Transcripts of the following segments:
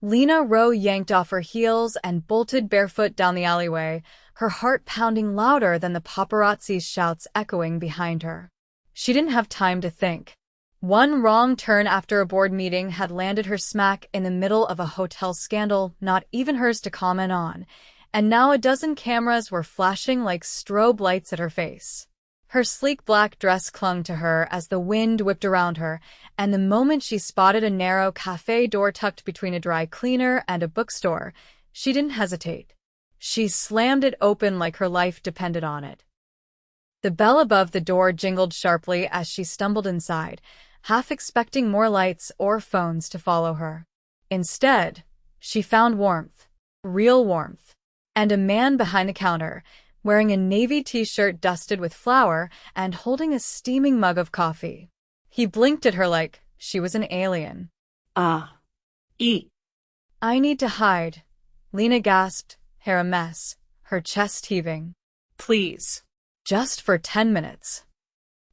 Lena Rowe yanked off her heels and bolted barefoot down the alleyway, her heart pounding louder than the paparazzi's shouts echoing behind her. She didn't have time to think. One wrong turn after a board meeting had landed her smack in the middle of a hotel scandal not even hers to comment on, and now a dozen cameras were flashing like strobe lights at her face. Her sleek black dress clung to her as the wind whipped around her, and the moment she spotted a narrow café door tucked between a dry cleaner and a bookstore, she didn't hesitate. She slammed it open like her life depended on it. The bell above the door jingled sharply as she stumbled inside, half expecting more lights or phones to follow her. Instead, she found warmth, real warmth, and a man behind the counter, wearing a navy t-shirt dusted with flour and holding a steaming mug of coffee. He blinked at her like she was an alien. Eat. I need to hide, Lena gasped, hair a mess, her chest heaving. Please. Just for 10 minutes.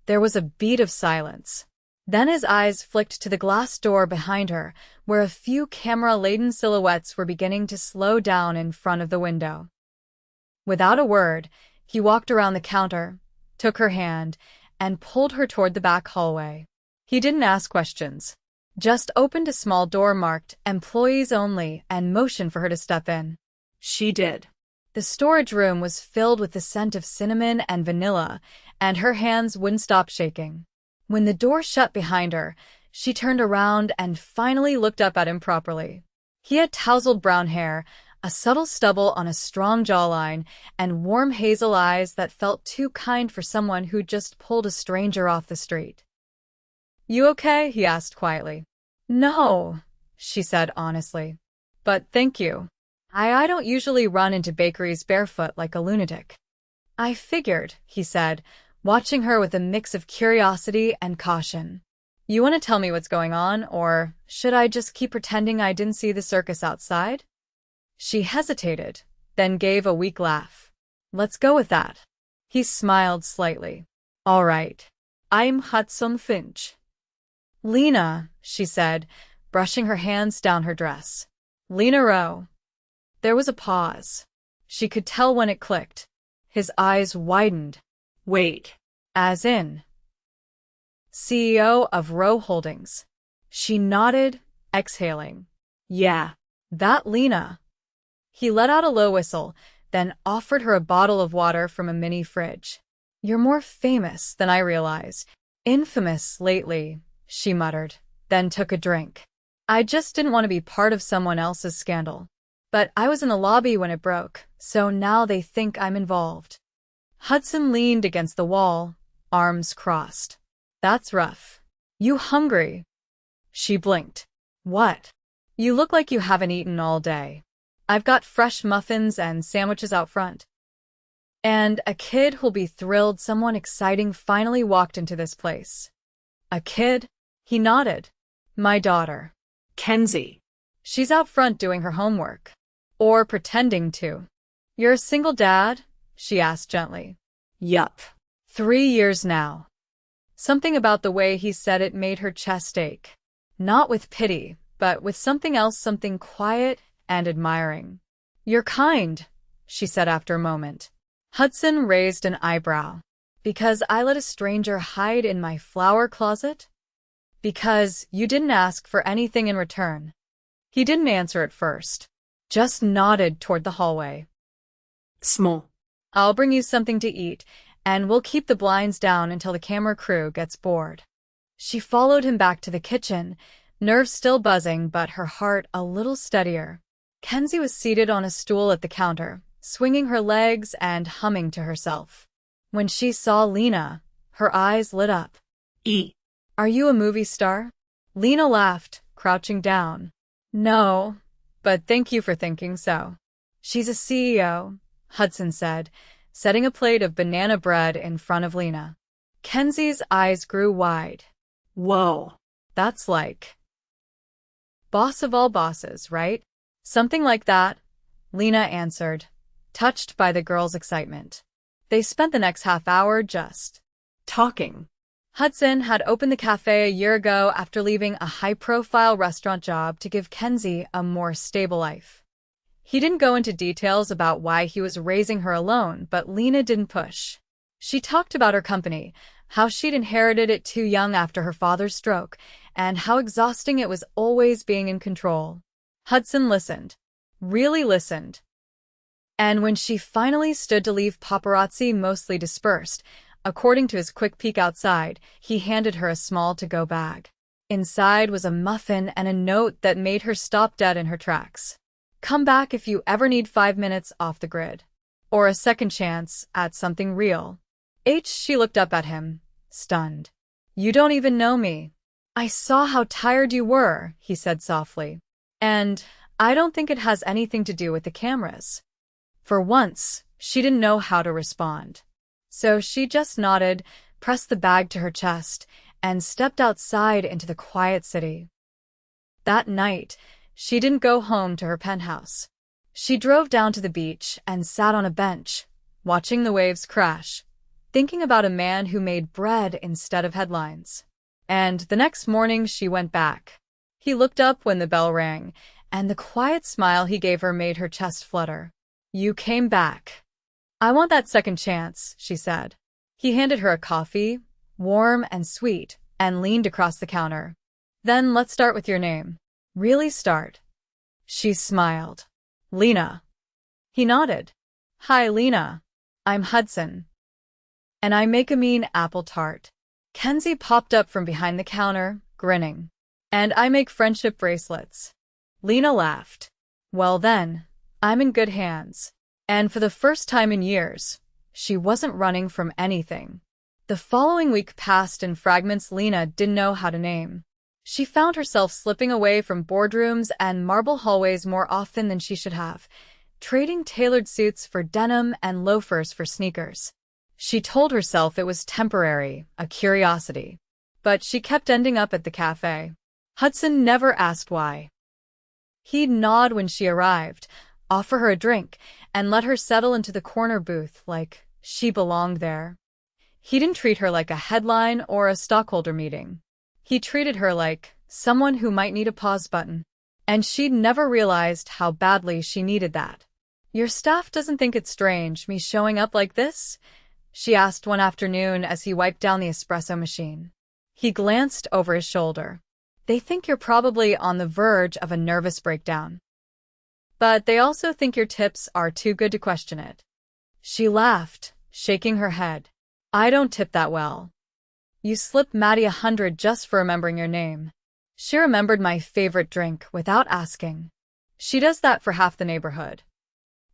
There was a beat of silence. Then his eyes flicked to the glass door behind her, where a few camera-laden silhouettes were beginning to slow down in front of the window. Without a word, he walked around the counter, took her hand, and pulled her toward the back hallway. He didn't ask questions, just opened a small door marked "Employees Only" and motioned for her to step in. She did. The storage room was filled with the scent of cinnamon and vanilla, and her hands wouldn't stop shaking. When the door shut behind her, she turned around and finally looked up at him properly. He had tousled brown hair, a subtle stubble on a strong jawline, and warm hazel eyes that felt too kind for someone who just pulled a stranger off the street. "You okay?" he asked quietly. "No," she said honestly. "But thank you. I don't usually run into bakeries barefoot like a lunatic." "I figured," he said, watching her with a mix of curiosity and caution. "You want to tell me what's going on, or should I just keep pretending I didn't see the circus outside?" She hesitated, then gave a weak laugh. "Let's go with that." He smiled slightly. "All right. I'm Hudson Finch." "Lena," she said, brushing her hands down her dress. "Lena Rowe." There was a pause. She could tell when it clicked. His eyes widened. "Wait." "As in?" "CEO of Rowe Holdings." She nodded, exhaling. "Yeah. "That Lena." He let out a low whistle, then offered her a bottle of water from a mini fridge. "You're more famous than I realized. Infamous lately," she muttered, then took a drink. "I just didn't want to be part of someone else's scandal. But I was in the lobby when it broke, so now they think I'm involved." Hudson leaned against the wall, arms crossed. "That's rough. You hungry?" She blinked. "What?" "You look like you haven't eaten all day. I've got fresh muffins and sandwiches out front." "And a kid who'll be thrilled someone exciting finally walked into this place." "A kid?" He nodded. "My daughter. Kenzie." She's out front doing her homework. Or pretending to." "You're a single dad?" she asked gently. "Yup." 3 years now." Something about the way he said it made her chest ache. Not with pity, but with something else, something quiet and admiring. "You're kind," she said after a moment. Hudson raised an eyebrow. "Because I let a stranger hide in my flower closet?" "Because you didn't ask for anything in return." He didn't answer at first, just nodded toward the hallway. "Small." "I'll bring you something to eat, and we'll keep the blinds down until the camera crew gets bored." She followed him back to the kitchen, nerves still buzzing but her heart a little steadier. Kenzie was seated on a stool at the counter, swinging her legs and humming to herself. When she saw Lena, her eyes lit up. "Eat." "Are you a movie star?" Lena laughed, crouching down. "No, but thank you for thinking so." "She's a CEO," Hudson said, setting a plate of banana bread in front of Lena. Kenzie's eyes grew wide. "Whoa. That's like boss of all bosses, right?" "Something like that," Lena answered, touched by the girl's excitement. They spent the next half hour just talking. Hudson had opened the cafe a year ago after leaving a high-profile restaurant job to give Kenzie a more stable life. He didn't go into details about why he was raising her alone, but Lena didn't push. She talked about her company, how she'd inherited it too young after her father's stroke, and how exhausting it was always being in control. Hudson listened. Really listened. And when she finally stood to leave, Paparazzi mostly dispersed. According to his quick peek outside, he handed her a small to-go bag. Inside was a muffin and a note that made her stop dead in her tracks. Come back if you ever need 5 minutes off the grid. Or a second chance at something real. She looked up at him, stunned. You don't even know me. I saw how tired you were, he said softly. And I don't think it has anything to do with the cameras. For once, she didn't know how to respond. So she just nodded, pressed the bag to her chest, and stepped outside into the quiet city. That night, she didn't go home to her penthouse. She drove down to the beach and sat on a bench, watching the waves crash, thinking about a man who made bread instead of headlines. And the next morning she went back. He looked up when the bell rang, and the quiet smile he gave her made her chest flutter. You came back. I want that second chance, she said. He handed her a coffee, warm and sweet, and leaned across the counter. Then let's start with your name. Really start. She smiled. Lena. He nodded. Hi, Lena. I'm Hudson. And I make a mean apple tart. Kenzie popped up from behind the counter, grinning. And I make friendship bracelets. Lena laughed. Well then, I'm in good hands. And for the first time in years, she wasn't running from anything. The following week passed in fragments Lena didn't know how to name. She found herself slipping away from boardrooms and marble hallways more often than she should have, trading tailored suits for denim and loafers for sneakers. She told herself it was temporary, a curiosity. But she kept ending up at the cafe. Hudson never asked why. He'd nod when she arrived, offer her a drink, and let her settle into the corner booth like she belonged there. He didn't treat her like a headline or a stockholder meeting. He treated her like someone who might need a pause button. And she'd never realized how badly she needed that. Your staff doesn't think it's strange, me showing up like this? She asked one afternoon as he wiped down the espresso machine. He glanced over his shoulder. They think you're probably on the verge of a nervous breakdown. But they also think your tips are too good to question it. She laughed, shaking her head. I don't tip that well. You slipped Maddie 100 just for remembering your name. She remembered my favorite drink without asking. She does that for half the neighborhood.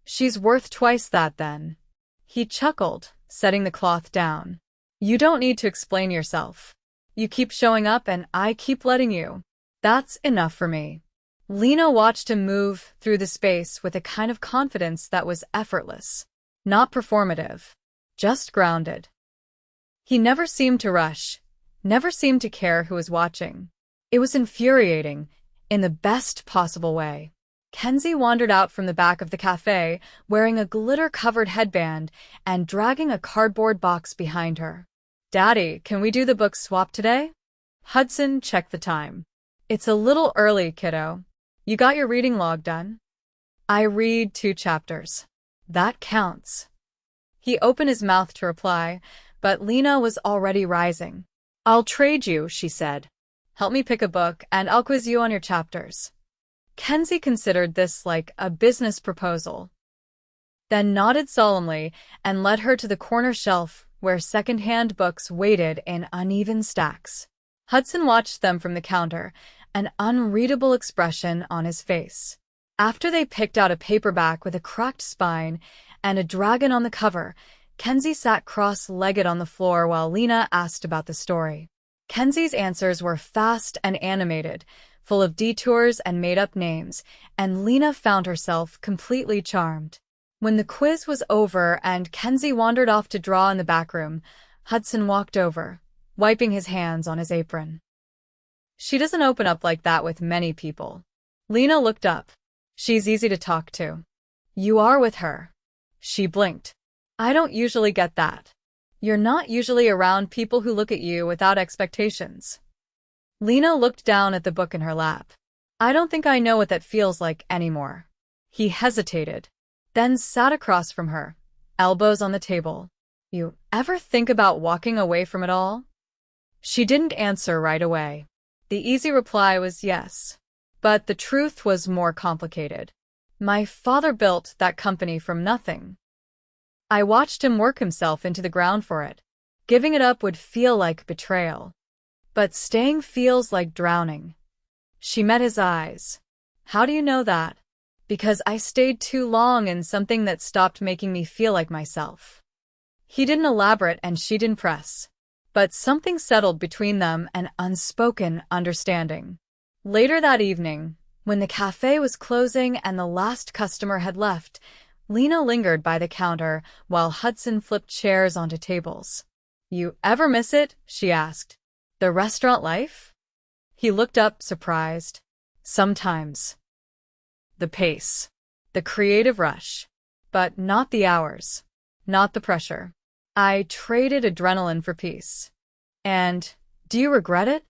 She's worth twice that then. He chuckled, setting the cloth down. You don't need to explain yourself. You keep showing up and I keep letting you. That's enough for me. Lena watched him move through the space with a kind of confidence that was effortless. Not performative. Just grounded. He never seemed to rush, never seemed to care who was watching. It was infuriating, in the best possible way. Kenzie wandered out from the back of the cafe, wearing a glitter-covered headband and dragging a cardboard box behind her. Daddy, can we do the book swap today? Hudson checked the time. It's a little early, kiddo. You got your reading log done? I read 2 chapters. That counts. He opened his mouth to reply, but Lena was already rising. I'll trade you, she said. Help me pick a book, and I'll quiz you on your chapters. Kenzie considered this like a business proposal, then nodded solemnly and led her to the corner shelf where second-hand books waited in uneven stacks. Hudson watched them from the counter, an unreadable expression on his face. After they picked out a paperback with a cracked spine and a dragon on the cover, Kenzie sat cross-legged on the floor while Lena asked about the story. Kenzie's answers were fast and animated, full of detours and made-up names, and Lena found herself completely charmed. When the quiz was over and Kenzie wandered off to draw in the back room, Hudson walked over, wiping his hands on his apron. She doesn't open up like that with many people. Lena looked up. She's easy to talk to. You are with her. She blinked. I don't usually get that. You're not usually around people who look at you without expectations. Lena looked down at the book in her lap. I don't think I know what that feels like anymore. He hesitated, then sat across from her, elbows on the table. You ever think about walking away from it all? She didn't answer right away. The easy reply was yes. But the truth was more complicated. My father built that company from nothing. I watched him work himself into the ground for it. Giving it up would feel like betrayal. But staying feels like drowning. She met his eyes. How do you know that? Because I stayed too long in something that stopped making me feel like myself. He didn't elaborate and she didn't press. But something settled between them, an unspoken understanding. Later that evening, when the cafe was closing and the last customer had left, Lena lingered by the counter while Hudson flipped chairs onto tables. You ever miss it? She asked. The restaurant life? He looked up, surprised. Sometimes. The pace. The creative rush. But not the hours. Not the pressure. I traded adrenaline for peace. And, do you regret it?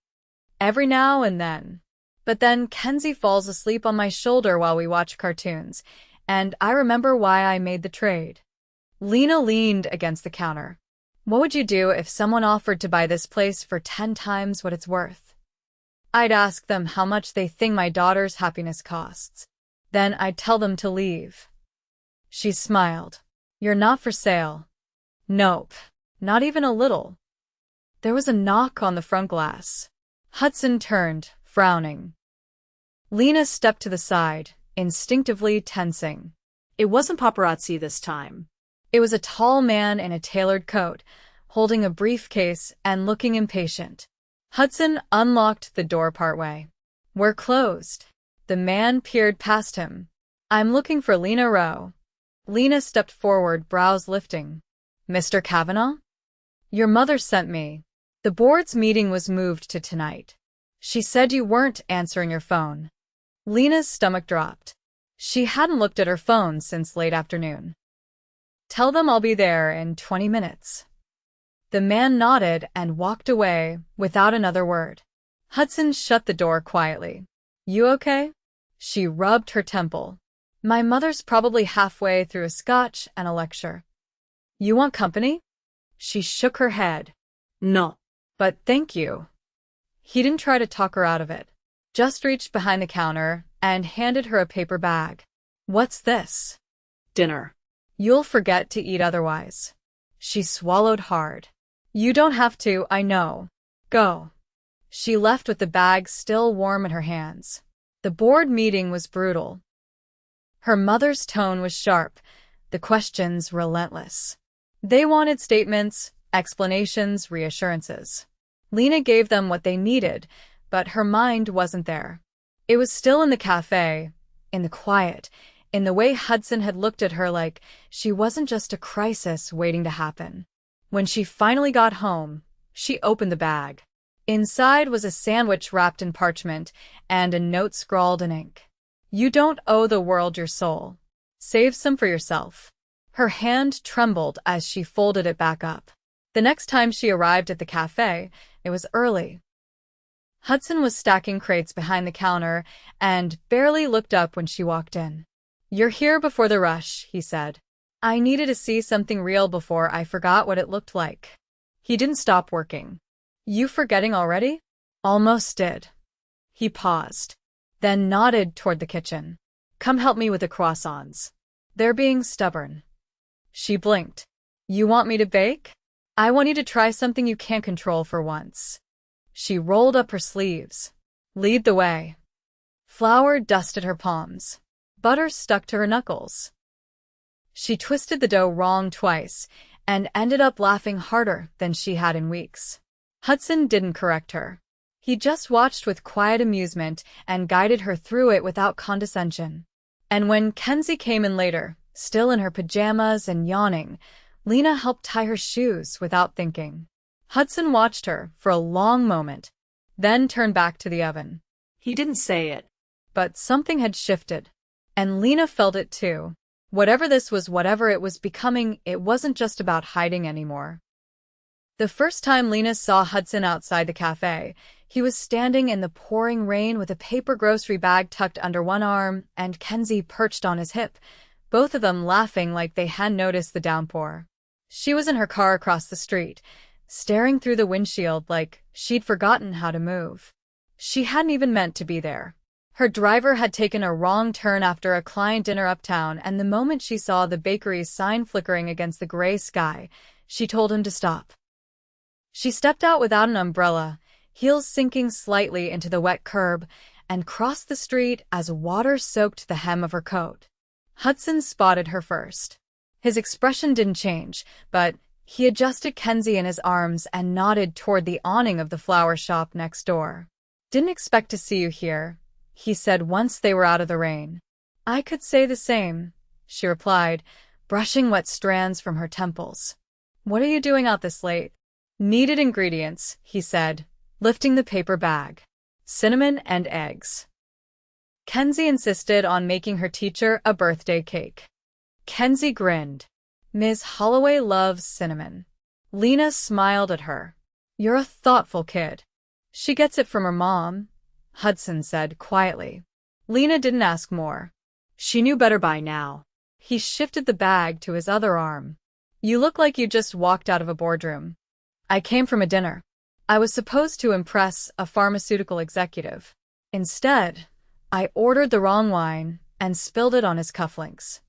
Every now and then. But then Kenzie falls asleep on my shoulder while we watch cartoons, and I remember why I made the trade. Lena leaned against the counter. What would you do if someone offered to buy this place for 10 times what it's worth? I'd ask them how much they think my daughter's happiness costs. Then I'd tell them to leave. She smiled. You're not for sale. Nope, not even a little. There was a knock on the front glass. Hudson turned, frowning. Lena stepped to the side, instinctively tensing. It wasn't paparazzi this time. It was a tall man in a tailored coat, holding a briefcase and looking impatient. Hudson unlocked the door partway. We're closed. The man peered past him. I'm looking for Lena Rowe. Lena stepped forward, brows lifting. Mr. Kavanaugh? Your mother sent me. The board's meeting was moved to tonight. She said you weren't answering your phone. Lena's stomach dropped. She hadn't looked at her phone since late afternoon. Tell them I'll be there in 20 minutes. The man nodded and walked away without another word. Hudson shut the door quietly. You okay? She rubbed her temple. My mother's probably halfway through a scotch and a lecture. You want company? She shook her head. No. But thank you. He didn't try to talk her out of it. Just reached behind the counter and handed her a paper bag. What's this? Dinner. You'll forget to eat otherwise. She swallowed hard. You don't have to, I know. Go. She left with the bag still warm in her hands. The board meeting was brutal. Her mother's tone was sharp, the questions relentless. They wanted statements, explanations, reassurances. Lena gave them what they needed, but her mind wasn't there. It was still in the cafe, in the quiet, in the way Hudson had looked at her like she wasn't just a crisis waiting to happen. When she finally got home, she opened the bag. Inside was a sandwich wrapped in parchment and a note scrawled in ink. You don't owe the world your soul. Save some for yourself. Her hand trembled as she folded it back up. The next time she arrived at the cafe, it was early. Hudson was stacking crates behind the counter and barely looked up when she walked in. You're here before the rush, he said. I needed to see something real before I forgot what it looked like. He didn't stop working. You forgetting already? Almost did. He paused, then nodded toward the kitchen. Come help me with the croissants. They're being stubborn. She blinked. You want me to bake? I want you to try something you can't control for once. She rolled up her sleeves. Lead the way. Flour dusted her palms. Butter stuck to her knuckles. She twisted the dough wrong twice and ended up laughing harder than she had in weeks. Hudson didn't correct her. He just watched with quiet amusement and guided her through it without condescension. And when Kenzie came in later, still in her pajamas and yawning, Lena helped tie her shoes without thinking. Hudson watched her for a long moment, then turned back to the oven. He didn't say it. But something had shifted. And Lena felt it too. Whatever this was, whatever it was becoming, it wasn't just about hiding anymore. The first time Lena saw Hudson outside the cafe, he was standing in the pouring rain with a paper grocery bag tucked under one arm and Kenzie perched on his hip, both of them laughing like they hadn't noticed the downpour. She was in her car across the street, staring through the windshield like she'd forgotten how to move. She hadn't even meant to be there. Her driver had taken a wrong turn after a client dinner uptown, and the moment she saw the bakery's sign flickering against the gray sky, she told him to stop. She stepped out without an umbrella, heels sinking slightly into the wet curb, and crossed the street as water soaked the hem of her coat. Hudson spotted her first. His expression didn't change, but he adjusted Kenzie in his arms and nodded toward the awning of the flower shop next door. "Didn't expect to see you here," he said once they were out of the rain. "I could say the same," she replied, brushing wet strands from her temples. "What are you doing out this late?" "Needed ingredients," he said, lifting the paper bag. "Cinnamon and eggs." Kenzie insisted on making her teacher a birthday cake. Kenzie grinned. "Ms. Holloway loves cinnamon." Lena smiled at her. "You're a thoughtful kid." "She gets it from her mom," Hudson said quietly. Lena didn't ask more. She knew better by now. He shifted the bag to his other arm. "You look like you just walked out of a boardroom." "I came from a dinner. I was supposed to impress a pharmaceutical executive. Instead, I ordered the wrong wine and spilled it on his cufflinks."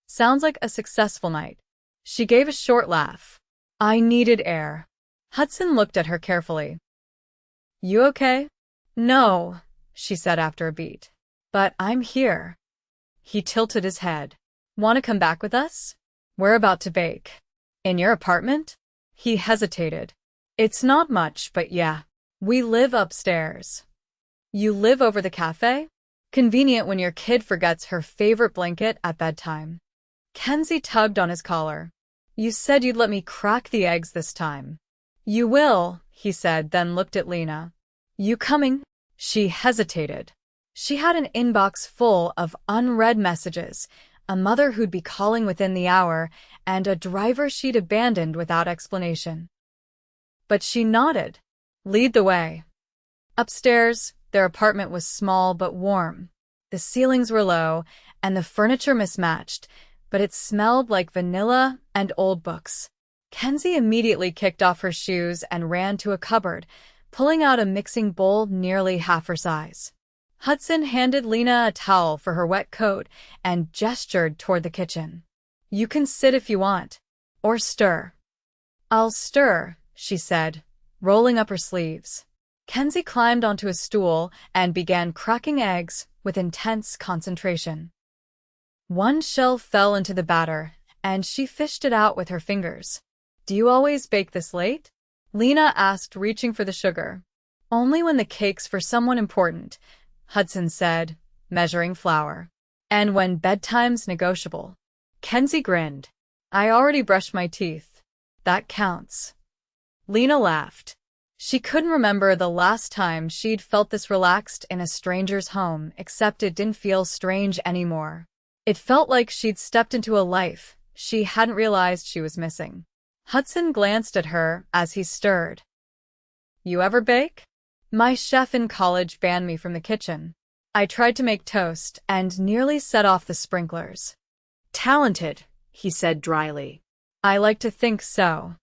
"Sounds like a successful night." She gave a short laugh. "I needed air." Hudson looked at her carefully. "You okay?" "No," she said after a beat. "But I'm here." He tilted his head. "Want to come back with us? We're about to bake." "In your apartment?" He hesitated. "It's not much, but yeah. We live upstairs." "You live over the cafe? Convenient when your kid forgets her favorite blanket at bedtime." Kenzie tugged on his collar. "You said you'd let me crack the eggs this time." "You will," he said, then looked at Lena. "You coming?" She hesitated. She had an inbox full of unread messages, a mother who'd be calling within the hour, and a driver she'd abandoned without explanation. But she nodded. "Lead the way." Upstairs, their apartment was small but warm. The ceilings were low, and the furniture mismatched, but it smelled like vanilla and old books. Kenzie immediately kicked off her shoes and ran to a cupboard, pulling out a mixing bowl nearly half her size. Hudson handed Lena a towel for her wet coat and gestured toward the kitchen. "You can sit if you want. Or stir." "I'll stir," she said, rolling up her sleeves. Kenzie climbed onto a stool and began cracking eggs with intense concentration. One shell fell into the batter, and she fished it out with her fingers. "Do you always bake this late?" Lena asked, reaching for the sugar. "Only when the cake's for someone important," Hudson said, measuring flour. "And when bedtime's negotiable." Kenzie grinned. "I already brushed my teeth. That counts." Lena laughed. She couldn't remember the last time she'd felt this relaxed in a stranger's home, except it didn't feel strange anymore. It felt like she'd stepped into a life she hadn't realized she was missing. Hudson glanced at her as he stirred. "You ever bake?" "My chef in college banned me from the kitchen. I tried to make toast and nearly set off the sprinklers." "Talented," he said dryly. "I like to think so."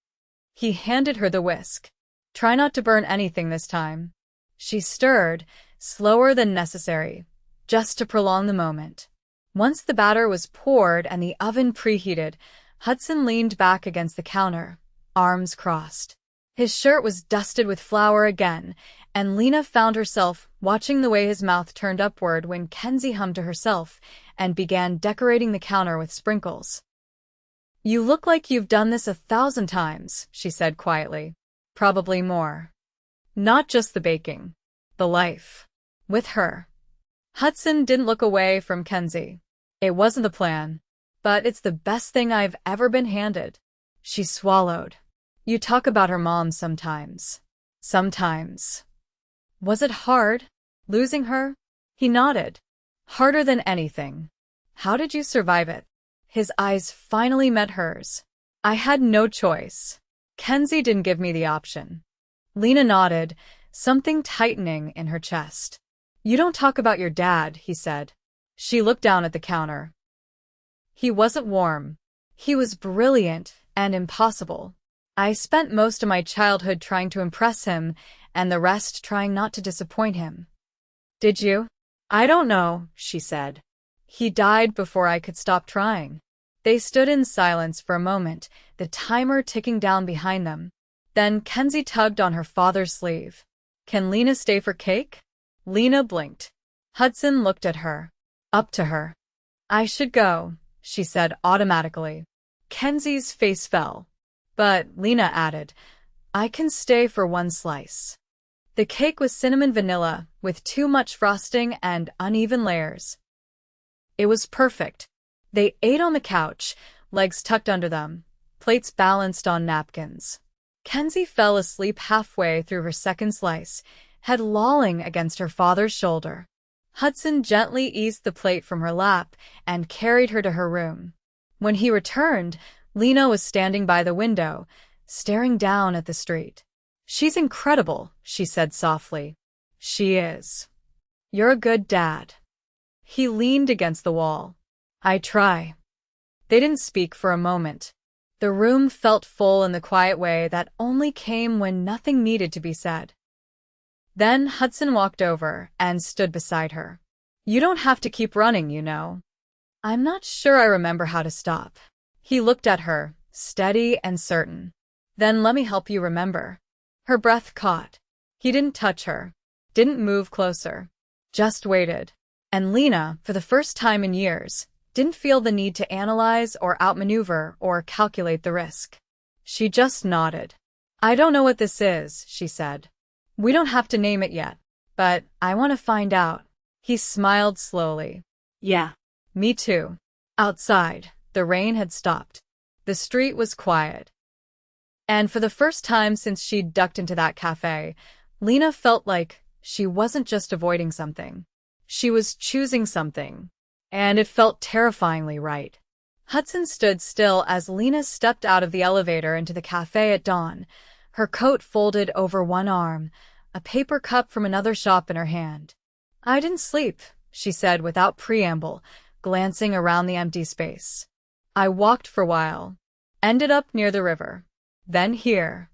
He handed her the whisk. "Try not to burn anything this time." She stirred, slower than necessary, just to prolong the moment. Once the batter was poured and the oven preheated, Hudson leaned back against the counter, arms crossed. His shirt was dusted with flour again, and Lena found herself watching the way his mouth turned upward when Kenzie hummed to herself and began decorating the counter with sprinkles. "You look like you've done this 1,000 times, she said quietly. "Probably more." "Not just the baking. The life. With her." Hudson didn't look away from Kenzie. "It wasn't the plan. But it's the best thing I've ever been handed." She swallowed. "You talk about her mom sometimes." "Sometimes." "Was it hard, losing her?" He nodded. "Harder than anything." "How did you survive it?" His eyes finally met hers. "I had no choice." Kenzie didn't give me the option. Lena nodded, something tightening in her chest. You don't talk about your dad, he said. She looked down at the counter. He wasn't warm. He was brilliant and impossible. I spent most of my childhood trying to impress him, and the rest trying not to disappoint him. Did you? I don't know, she said. He died before I could stop trying. They stood in silence for a moment, the timer ticking down behind them. Then Kenzie tugged on her father's sleeve. Can Lena stay for cake? Lena blinked. Hudson looked at her. Up to her. I should go, she said automatically. Kenzie's face fell. But Lena added, I can stay for one slice. The cake was cinnamon vanilla, with too much frosting and uneven layers. It was perfect. They ate on the couch, legs tucked under them, plates balanced on napkins. Kenzie fell asleep halfway through her second slice, head lolling against her father's shoulder. Hudson gently eased the plate from her lap and carried her to her room. When he returned, Lena was standing by the window, staring down at the street. She's incredible, she said softly. She is. You're a good dad. He leaned against the wall. I try. They didn't speak for a moment. The room felt full in the quiet way that only came when nothing needed to be said. Then Hudson walked over and stood beside her. You don't have to keep running, you know. I'm not sure I remember how to stop. He looked at her, steady and certain. Then let me help you remember. Her breath caught. He didn't touch her, didn't move closer, just waited. And Lena, for the first time in years, didn't feel the need to analyze or outmaneuver or calculate the risk. She just nodded. I don't know what this is, she said. We don't have to name it yet, but I want to find out. He smiled slowly. Yeah. Me too. Outside, the rain had stopped. The street was quiet. And for the first time since she'd ducked into that cafe, Lena felt like she wasn't just avoiding something. She was choosing something. And it felt terrifyingly right. Hudson stood still as Lena stepped out of the elevator into the cafe at dawn, her coat folded over one arm, a paper cup from another shop in her hand. I didn't sleep, she said without preamble, glancing around the empty space. I walked for a while, ended up near the river, then here.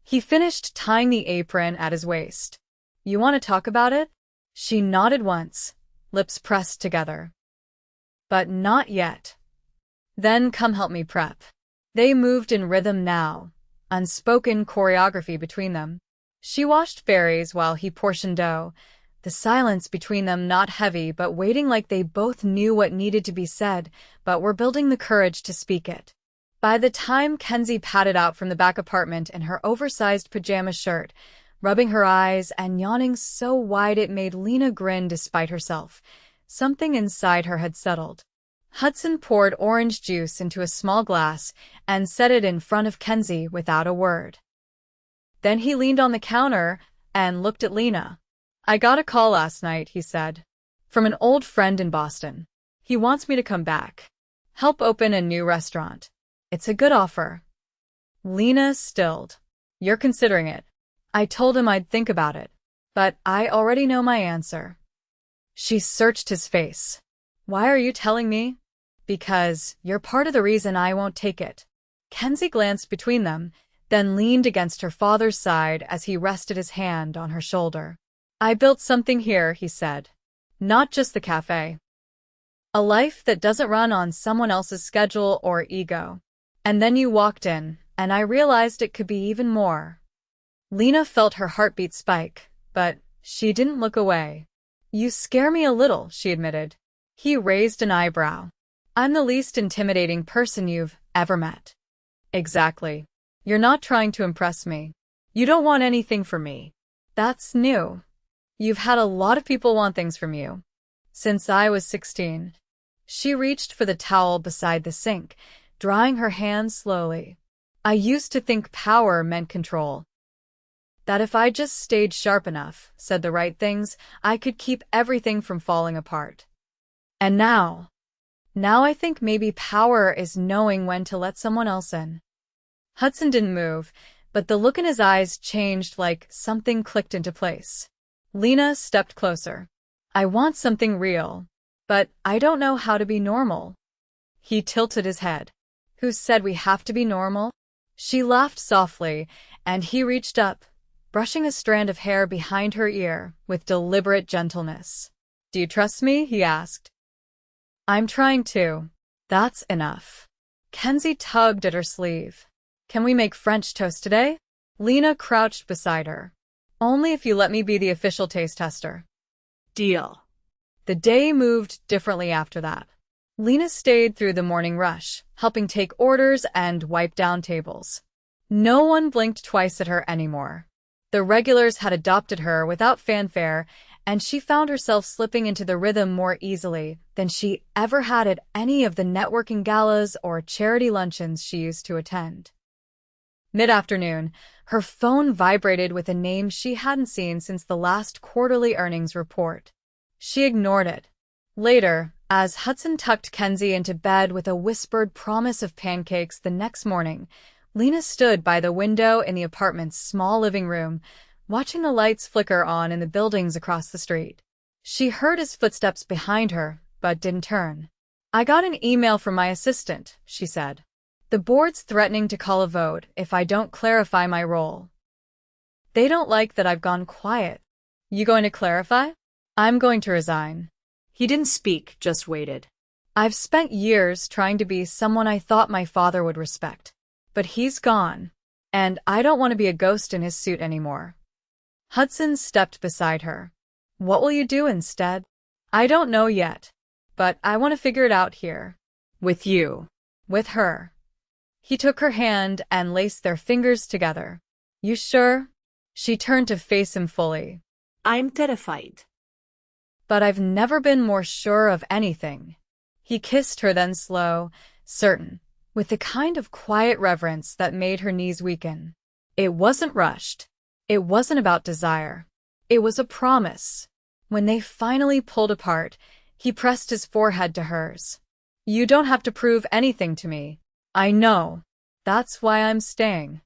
He finished tying the apron at his waist. You want to talk about it? She nodded once, lips pressed together. But not yet. Then come help me prep. They moved in rhythm now, unspoken choreography between them. She washed berries while he portioned dough, the silence between them not heavy but waiting like they both knew what needed to be said, but were building the courage to speak it. By the time Kenzie padded out from the back apartment in her oversized pajama shirt, rubbing her eyes and yawning so wide it made Lena grin despite herself, something inside her had settled. Hudson poured orange juice into a small glass and set it in front of Kenzie without a word. Then he leaned on the counter and looked at Lena. I got a call last night, he said, from an old friend in Boston. He wants me to come back, help open a new restaurant. It's a good offer. Lena stilled. You're considering it. I told him I'd think about it, but I already know my answer. She searched his face. Why are you telling me? Because you're part of the reason I won't take it. Kenzie glanced between them, then leaned against her father's side as he rested his hand on her shoulder. I built something here, he said. Not just the cafe. A life that doesn't run on someone else's schedule or ego. And then you walked in, and I realized it could be even more. Lena felt her heartbeat spike, but she didn't look away. You scare me a little, she admitted. He raised an eyebrow. I'm the least intimidating person you've ever met. Exactly. You're not trying to impress me. You don't want anything from me. That's new. You've had a lot of people want things from you. Since I was 16. She reached for the towel beside the sink, drying her hands slowly. I used to think power meant control. That if I just stayed sharp enough, said the right things, I could keep everything from falling apart. And now I think maybe power is knowing when to let someone else in. Hudson didn't move, but the look in his eyes changed like something clicked into place. Lena stepped closer. I want something real, but I don't know how to be normal. He tilted his head. Who said we have to be normal? She laughed softly, and he reached up, brushing a strand of hair behind her ear with deliberate gentleness. Do you trust me? He asked. I'm trying to. That's enough. Kenzie tugged at her sleeve. Can we make French toast today? Lena crouched beside her. Only if you let me be the official taste tester. Deal. The day moved differently after that. Lena stayed through the morning rush, helping take orders and wipe down tables. No one blinked twice at her anymore. The regulars had adopted her without fanfare, and she found herself slipping into the rhythm more easily than she ever had at any of the networking galas or charity luncheons she used to attend. Mid-afternoon, her phone vibrated with a name she hadn't seen since the last quarterly earnings report. She ignored it. Later, as Hudson tucked Kenzie into bed with a whispered promise of pancakes the next morning, Lena stood by the window in the apartment's small living room, watching the lights flicker on in the buildings across the street. She heard his footsteps behind her, but didn't turn. I got an email from my assistant, she said. The board's threatening to call a vote if I don't clarify my role. They don't like that I've gone quiet. You going to clarify? I'm going to resign. He didn't speak, just waited. I've spent years trying to be someone I thought my father would respect. But he's gone, and I don't want to be a ghost in his suit anymore. Hudson stepped beside her. What will you do instead? I don't know yet, but I want to figure it out here. With you. With her. He took her hand and laced their fingers together. You sure? She turned to face him fully. I'm terrified. But I've never been more sure of anything. He kissed her then slow, certain, with the kind of quiet reverence that made her knees weaken. It wasn't rushed. It wasn't about desire. It was a promise. When they finally pulled apart, he pressed his forehead to hers. You don't have to prove anything to me. I know. That's why I'm staying.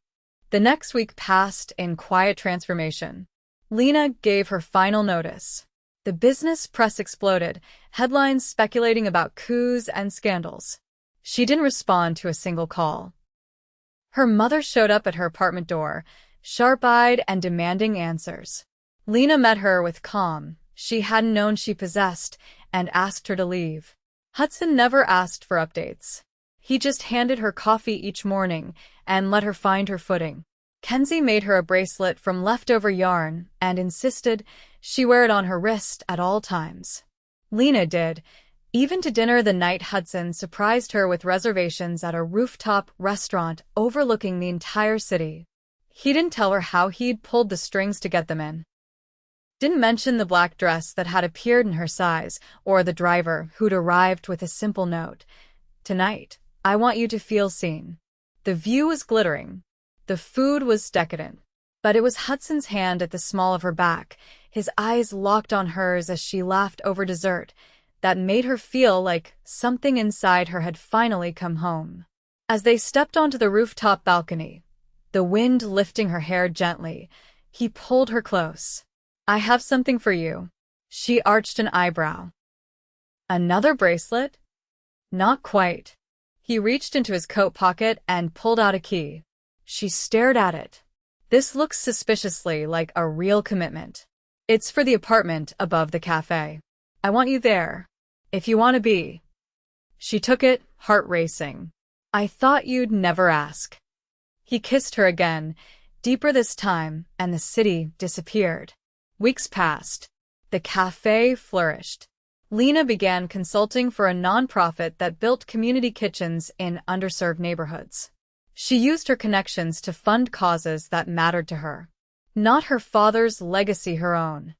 The next week passed in quiet transformation. Lena gave her final notice. The business press exploded, headlines speculating about coups and scandals. She didn't respond to a single call. Her mother showed up at her apartment door, sharp-eyed and demanding answers. Lena met her with calm she hadn't known she possessed and asked her to leave. Hudson never asked for updates. He just handed her coffee each morning and let her find her footing. Kenzie made her a bracelet from leftover yarn and insisted she wear it on her wrist at all times. Lena did, even to dinner the night Hudson surprised her with reservations at a rooftop restaurant overlooking the entire city. He didn't tell her how he'd pulled the strings to get them in. Didn't mention the black dress that had appeared in her size, or the driver who'd arrived with a simple note. Tonight, I want you to feel seen. The view was glittering. The food was decadent. But it was Hudson's hand at the small of her back, his eyes locked on hers as she laughed over dessert, that made her feel like something inside her had finally come home. As they stepped onto the rooftop balcony, the wind lifting her hair gently, he pulled her close. I have something for you. She arched an eyebrow. Another bracelet? Not quite. He reached into his coat pocket and pulled out a key. She stared at it. This looks suspiciously like a real commitment. It's for the apartment above the cafe. I want you there. If you want to be. She took it, heart racing. I thought you'd never ask. He kissed her again, deeper this time, and the city disappeared. Weeks passed. The cafe flourished. Lena began consulting for a nonprofit that built community kitchens in underserved neighborhoods. She used her connections to fund causes that mattered to her. Not her father's legacy, her own.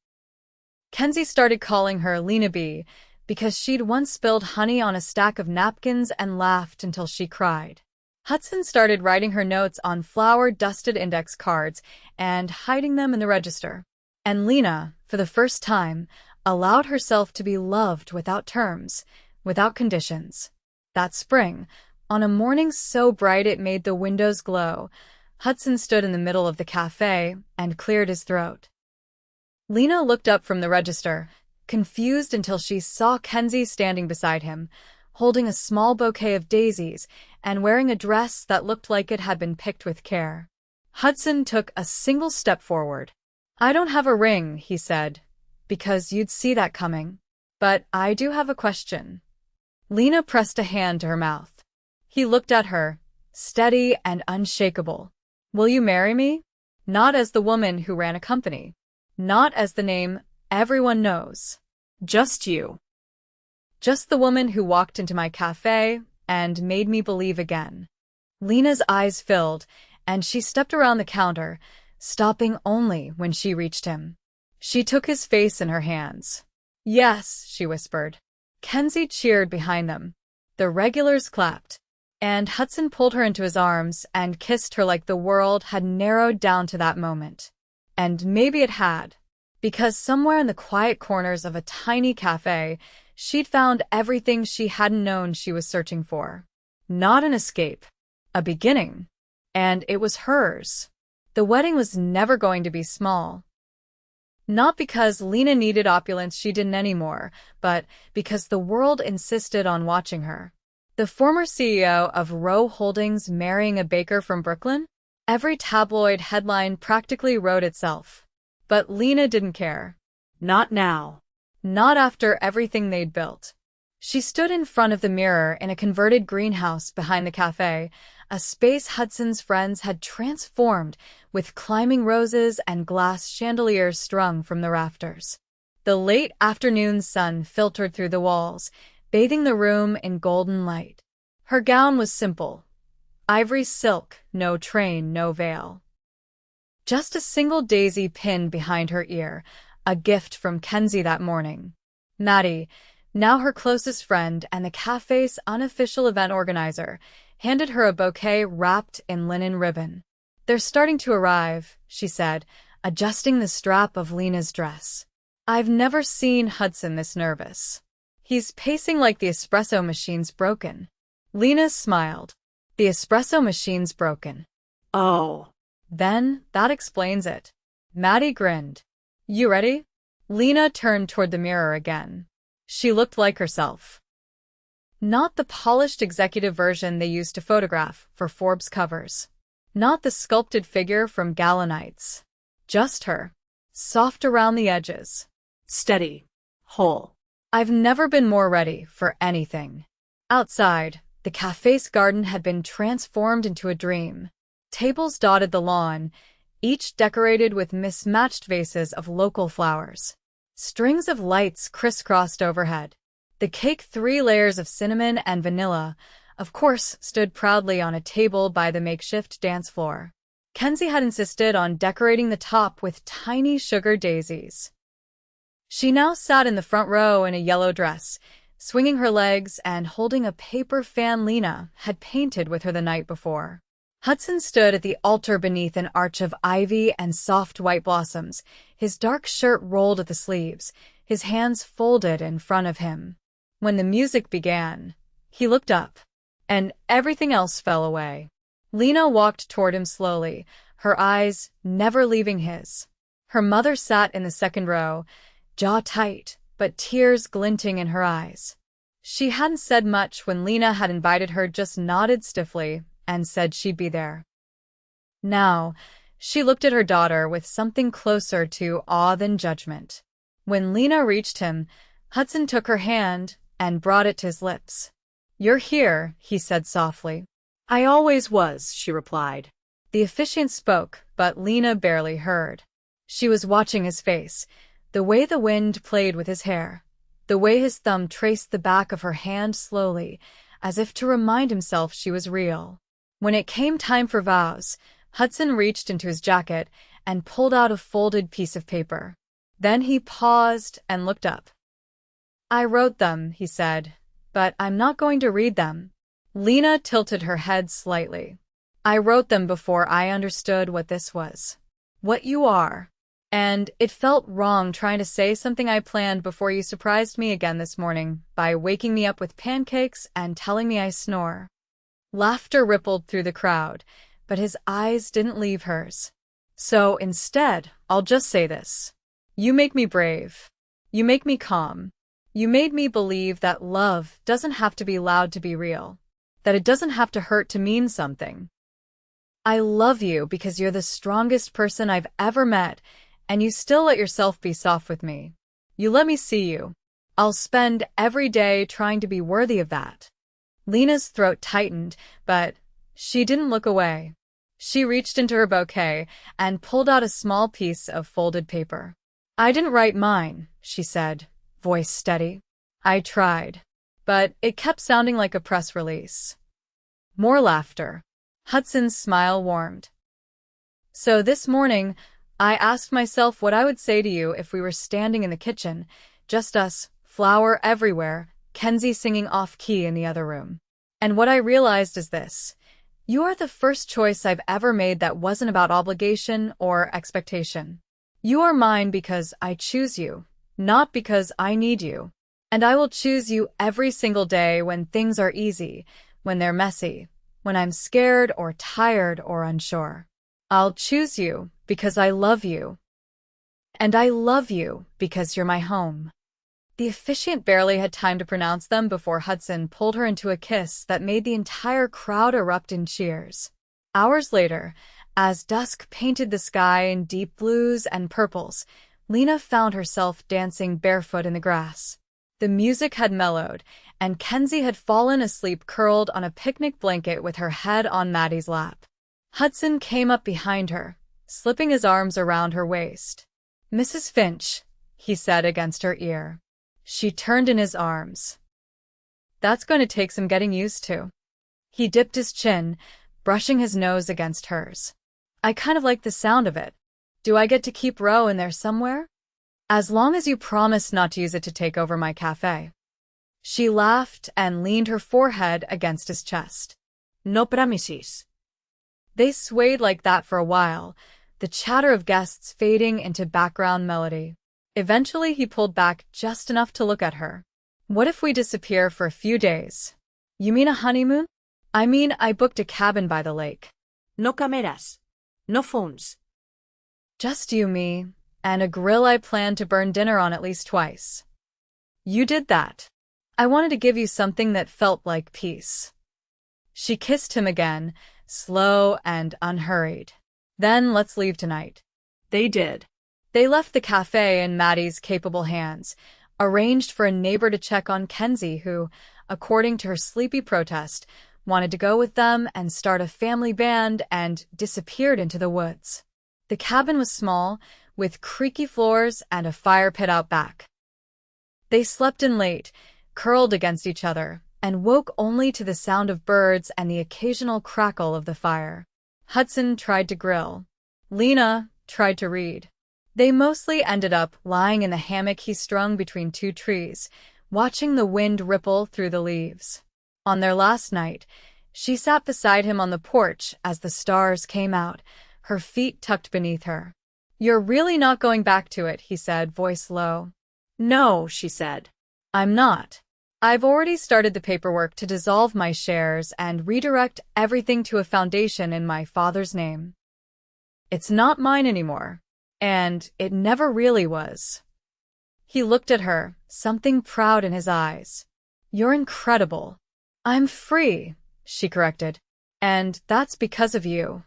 Kenzie started calling her Lena B because she'd once spilled honey on a stack of napkins and laughed until she cried. Hudson started writing her notes on flour-dusted index cards and hiding them in the register. And Lena, for the first time, allowed herself to be loved without terms, without conditions. That spring, On a morning so bright it made the windows glow, Hudson stood in the middle of the cafe and cleared his throat. Lena looked up from the register, confused until she saw Kenzie standing beside him, holding a small bouquet of daisies and wearing a dress that looked like it had been picked with care. Hudson took a single step forward. "I don't have a ring," he said, "because you'd see that coming. But I do have a question." Lena pressed a hand to her mouth. He looked at her, steady and unshakable. "Will you marry me? Not as the woman who ran a company. Not as the name everyone knows. Just you. Just the woman who walked into my cafe and made me believe again." Lena's eyes filled, and she stepped around the counter, stopping only when she reached him. She took his face in her hands. "Yes," she whispered. Kenzie cheered behind them. The regulars clapped, and Hudson pulled her into his arms and kissed her like the world had narrowed down to that moment. And maybe it had, because somewhere in the quiet corners of a tiny cafe, she'd found everything she hadn't known she was searching for. Not an escape, a beginning. And it was hers. The wedding was never going to be small. Not because Lena needed opulence she didn't anymore, but because the world insisted on watching her. The former CEO of Rowe Holdings marrying a baker from Brooklyn? Every tabloid headline practically wrote itself. But Lena didn't care. Not now. Not after everything they'd built. She stood in front of the mirror in a converted greenhouse behind the cafe, a space Hudson's friends had transformed with climbing roses and glass chandeliers strung from the rafters. The late afternoon sun filtered through the walls, bathing the room in golden light. Her gown was simple. Ivory silk, no train, no veil. Just a single daisy pinned behind her ear, a gift from Kenzie that morning. Maddie, now her closest friend and the cafe's unofficial event organizer, handed her a bouquet wrapped in linen ribbon. "They're starting to arrive," she said, adjusting the strap of Lena's dress. I've never seen Hudson this nervous. He's pacing like the espresso machine's broken. Lena smiled. "The espresso machine's broken." Oh. "Then that explains it." Maddie grinned. "You ready?" Lena turned toward the mirror again. She looked like herself. Not the polished executive version they used to photograph for Forbes covers. Not the sculpted figure from Gala nights. Just her. Soft around the edges. Steady. Whole. I've never been more ready for anything. Outside, the cafe's garden had been transformed into a dream. Tables dotted the lawn, each decorated with mismatched vases of local flowers. Strings of lights crisscrossed overhead. The cake, 3 layers of cinnamon and vanilla, of course, stood proudly on a table by the makeshift dance floor. Kenzie had insisted on decorating the top with tiny sugar daisies. She now sat in the front row in a yellow dress, swinging her legs and holding a paper fan Lena had painted with her the night before. Hudson stood at the altar beneath an arch of ivy and soft white blossoms, his dark shirt rolled at the sleeves, his hands folded in front of him. When the music began, he looked up, and everything else fell away. Lena walked toward him slowly, her eyes never leaving his. Her mother sat in the second row, jaw tight, but tears glinting in her eyes. She hadn't said much when Lena had invited her, just nodded stiffly and said she'd be there. Now, she looked at her daughter with something closer to awe than judgment. When Lena reached him, Hudson took her hand and brought it to his lips. "You're here," he said softly. "I always was," she replied. The officiant spoke, but Lena barely heard. She was watching his face, the way the wind played with his hair, the way his thumb traced the back of her hand slowly, as if to remind himself she was real. When it came time for vows, Hudson reached into his jacket and pulled out a folded piece of paper. Then he paused and looked up. "I wrote them," he said, "but I'm not going to read them." Lena tilted her head slightly. "I wrote them before I understood what this was. What you are. And it felt wrong trying to say something I planned before you surprised me again this morning by waking me up with pancakes and telling me I snore." Laughter rippled through the crowd, but his eyes didn't leave hers. So instead, I'll just say this. You make me brave. You make me calm. You made me believe that love doesn't have to be loud to be real, that it doesn't have to hurt to mean something. I love you because you're the strongest person I've ever met, and you still let yourself be soft with me. You let me see you. I'll spend every day trying to be worthy of that. Lena's throat tightened, but she didn't look away. She reached into her bouquet and pulled out a small piece of folded paper. I didn't write mine, she said, voice steady. I tried, but it kept sounding like a press release. More laughter. Hudson's smile warmed. So this morning, I asked myself what I would say to you if we were standing in the kitchen, just us, flour everywhere, Kenzie singing off-key in the other room. And what I realized is this. You are the first choice I've ever made that wasn't about obligation or expectation. You are mine because I choose you, not because I need you. And I will choose you every single day when things are easy, when they're messy, when I'm scared or tired or unsure. I'll choose you because I love you. And I love you because you're my home. The officiant barely had time to pronounce them before Hudson pulled her into a kiss that made the entire crowd erupt in cheers. Hours later, as dusk painted the sky in deep blues and purples, Lena found herself dancing barefoot in the grass. The music had mellowed, and Kenzie had fallen asleep curled on a picnic blanket with her head on Maddie's lap. Hudson came up behind her, slipping his arms around her waist. "Mrs. Finch," he said against her ear. She turned in his arms. "That's going to take some getting used to." He dipped his chin, brushing his nose against hers. "I kind of like the sound of it. Do I get to keep Rowe in there somewhere? As long as you promise not to use it to take over my cafe." She laughed and leaned her forehead against his chest. "No promises." They swayed like that for a while, the chatter of guests fading into background melody. Eventually, he pulled back just enough to look at her. "What if we disappear for a few days?" "You mean a honeymoon?" "I mean, I booked a cabin by the lake." No cameras. No phones. "Just you, me, and a grill I plan to burn dinner on at least twice." "You did that. I wanted to give you something that felt like peace." She kissed him again, slow and unhurried. "Then let's leave tonight." They did. They left the cafe in Maddie's capable hands, arranged for a neighbor to check on Kenzie who, according to her sleepy protest, wanted to go with them and start a family band, and disappeared into the woods. The cabin was small, with creaky floors and a fire pit out back. They slept in late, curled against each other, and woke only to the sound of birds and the occasional crackle of the fire. Hudson tried to grill. Lena tried to read. They mostly ended up lying in the hammock he strung between two trees, watching the wind ripple through the leaves. On their last night, she sat beside him on the porch as the stars came out, her feet tucked beneath her. "You're really not going back to it," he said, voice low. "No," she said. "I'm not. I've already started the paperwork to dissolve my shares and redirect everything to a foundation in my father's name. It's not mine anymore. And it never really was." He looked at her, something proud in his eyes. "You're incredible." "I'm free," she corrected. "And that's because of you."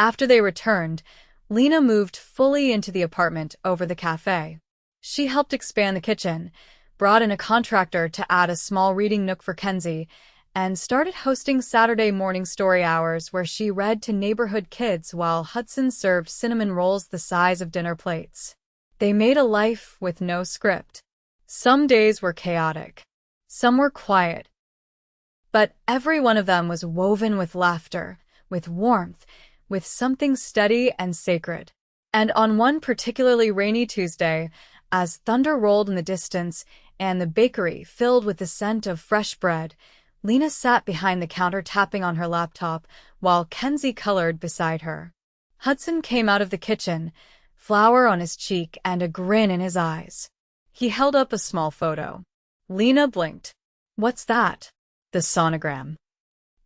After they returned, Lena moved fully into the apartment over the cafe. She helped expand the kitchen, brought in a contractor to add a small reading nook for Kenzie, and started hosting Saturday morning story hours where she read to neighborhood kids while Hudson served cinnamon rolls the size of dinner plates. They made a life with no script. Some days were chaotic. Some were quiet. But every one of them was woven with laughter, with warmth, with something steady and sacred. And on one particularly rainy Tuesday, as thunder rolled in the distance and the bakery filled with the scent of fresh bread, Lena sat behind the counter tapping on her laptop while Kenzie colored beside her. Hudson came out of the kitchen, flour on his cheek and a grin in his eyes. He held up a small photo. Lena blinked. "What's that?" "The sonogram."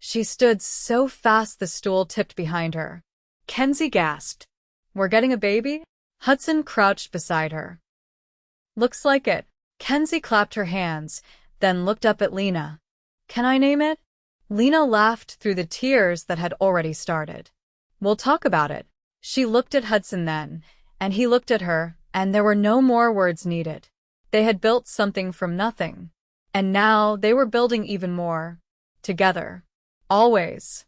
She stood so fast the stool tipped behind her. Kenzie gasped. We're getting a baby? Hudson crouched beside her. Looks like it. Kenzie clapped her hands, then looked up at Lena. Can I name it? Lena laughed through the tears that had already started. We'll talk about it. She looked at Hudson then, and he looked at her, and there were no more words needed. They had built something from nothing. And now they were building even more. Together. Always.